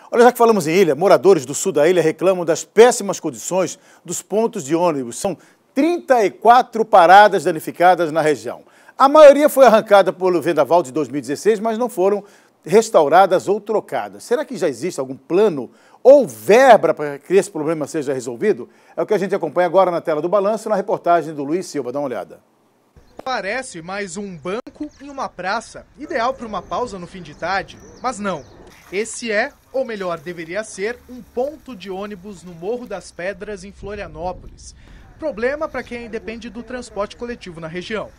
Olha, já que falamos em ilha, moradores do sul da ilha reclamam das péssimas condições dos pontos de ônibus. São 34 paradas danificadas na região. A maioria foi arrancada pelo vendaval de 2016, mas não foram restauradas ou trocadas. Será que já existe algum plano ou verba para que esse problema seja resolvido? É o que a gente acompanha agora na tela do Balanço, na reportagem do Luiz Silva. Dá uma olhada. Parece mais um banco em uma praça, ideal para uma pausa no fim de tarde, mas não. Esse é, ou melhor, deveria ser, um ponto de ônibus no Morro das Pedras, em Florianópolis. Problema para quem depende do transporte coletivo na região.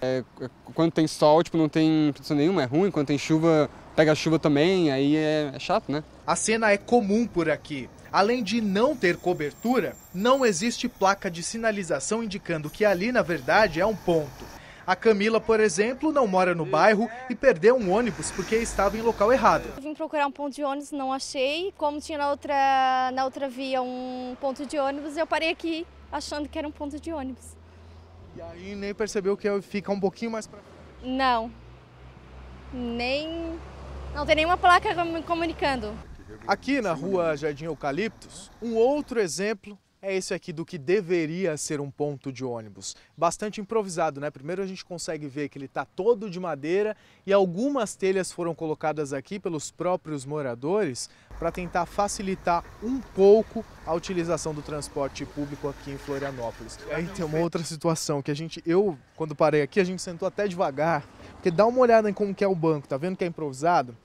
Quando tem sol, não tem proteção nenhuma, é ruim. Quando tem chuva, pega chuva também, aí é chato, né? A cena é comum por aqui. Além de não ter cobertura, não existe placa de sinalização indicando que ali, na verdade, é um ponto. A Camila, por exemplo, não mora no bairro e perdeu um ônibus porque estava em local errado. Eu vim procurar um ponto de ônibus, não achei. Como tinha na outra via um ponto de ônibus, eu parei aqui achando que era um ponto de ônibus. E aí nem percebeu que fica um pouquinho mais para frente? Não. Não tem nenhuma placa me comunicando. Aqui na rua Jardim Eucaliptos, um outro exemplo é esse aqui do que deveria ser um ponto de ônibus. Bastante improvisado, né? Primeiro a gente consegue ver que ele está todo de madeira e algumas telhas foram colocadas aqui pelos próprios moradores para tentar facilitar um pouco a utilização do transporte público aqui em Florianópolis. Aí tem uma outra situação que quando parei aqui, a gente sentou até devagar, porque dá uma olhada em como que é o banco, tá vendo que é improvisado?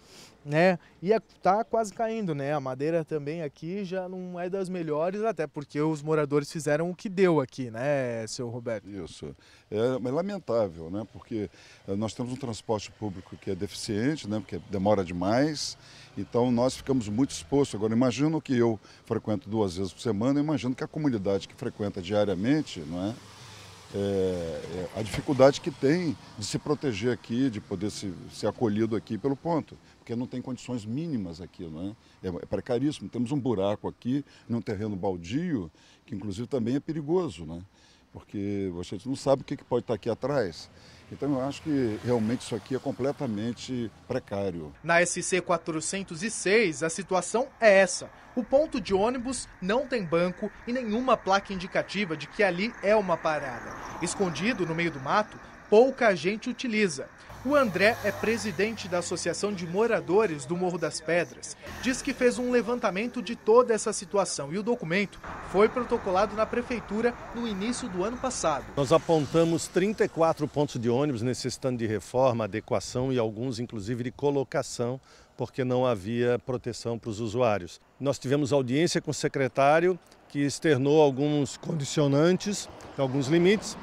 Né? E tá quase caindo, né? A madeira também aqui já não é das melhores, até porque os moradores fizeram o que deu aqui, né, seu Roberto? Isso. É lamentável, né? Porque nós temos um transporte público que é deficiente, né? Porque demora demais. Então nós ficamos muito expostos. Agora, imagino que eu frequento 2 vezes por semana, imagino que a comunidade que frequenta diariamente, não é? A dificuldade que tem de se proteger aqui, de poder ser acolhido aqui pelo ponto, porque não tem condições mínimas aqui, não é? É precaríssimo. Temos um buraco aqui, num terreno baldio, que inclusive também é perigoso, né? Porque você não sabe o que pode estar aqui atrás. Então eu acho que realmente isso aqui é completamente precário. Na SC 406, a situação é essa. O ponto de ônibus não tem banco e nenhuma placa indicativa de que ali é uma parada. Escondido no meio do mato, pouca gente utiliza. O André é presidente da Associação de Moradores do Morro das Pedras. Diz que fez um levantamento de toda essa situação e o documento foi protocolado na prefeitura no início do ano passado. Nós apontamos 34 pontos de ônibus necessitando de reforma, adequação e alguns inclusive de colocação, porque não havia proteção para os usuários. Nós tivemos audiência com o secretário, que externou alguns condicionantes, alguns limites,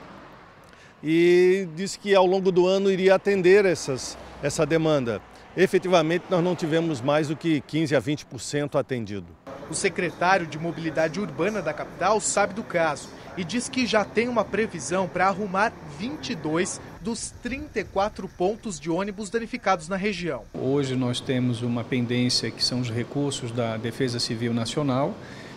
e disse que ao longo do ano iria atender essa demanda. Efetivamente, nós não tivemos mais do que 15% a 20% atendido. O secretário de Mobilidade Urbana da capital sabe do caso e diz que já tem uma previsão para arrumar 22 dos 34 pontos de ônibus danificados na região. Hoje nós temos uma pendência que são os recursos da Defesa Civil Nacional.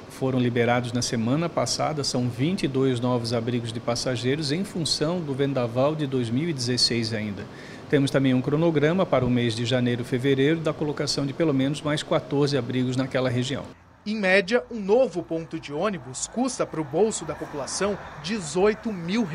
Foram liberados na semana passada, são 22 novos abrigos de passageiros em função do vendaval de 2016 ainda. Temos também um cronograma para o mês de janeiro e fevereiro da colocação de pelo menos mais 14 abrigos naquela região. Em média, um novo ponto de ônibus custa para o bolso da população R$18 mil.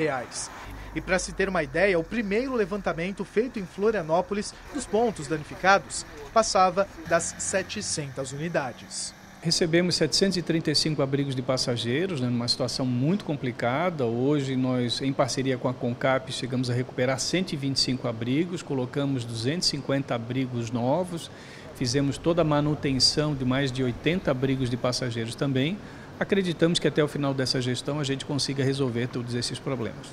E para se ter uma ideia, o primeiro levantamento feito em Florianópolis dos pontos danificados passava das 700 unidades. Recebemos 735 abrigos de passageiros, numa situação muito complicada. Hoje nós, em parceria com a CONCAP, chegamos a recuperar 125 abrigos, colocamos 250 abrigos novos, fizemos toda a manutenção de mais de 80 abrigos de passageiros também. Acreditamos que até o final dessa gestão a gente consiga resolver todos esses problemas.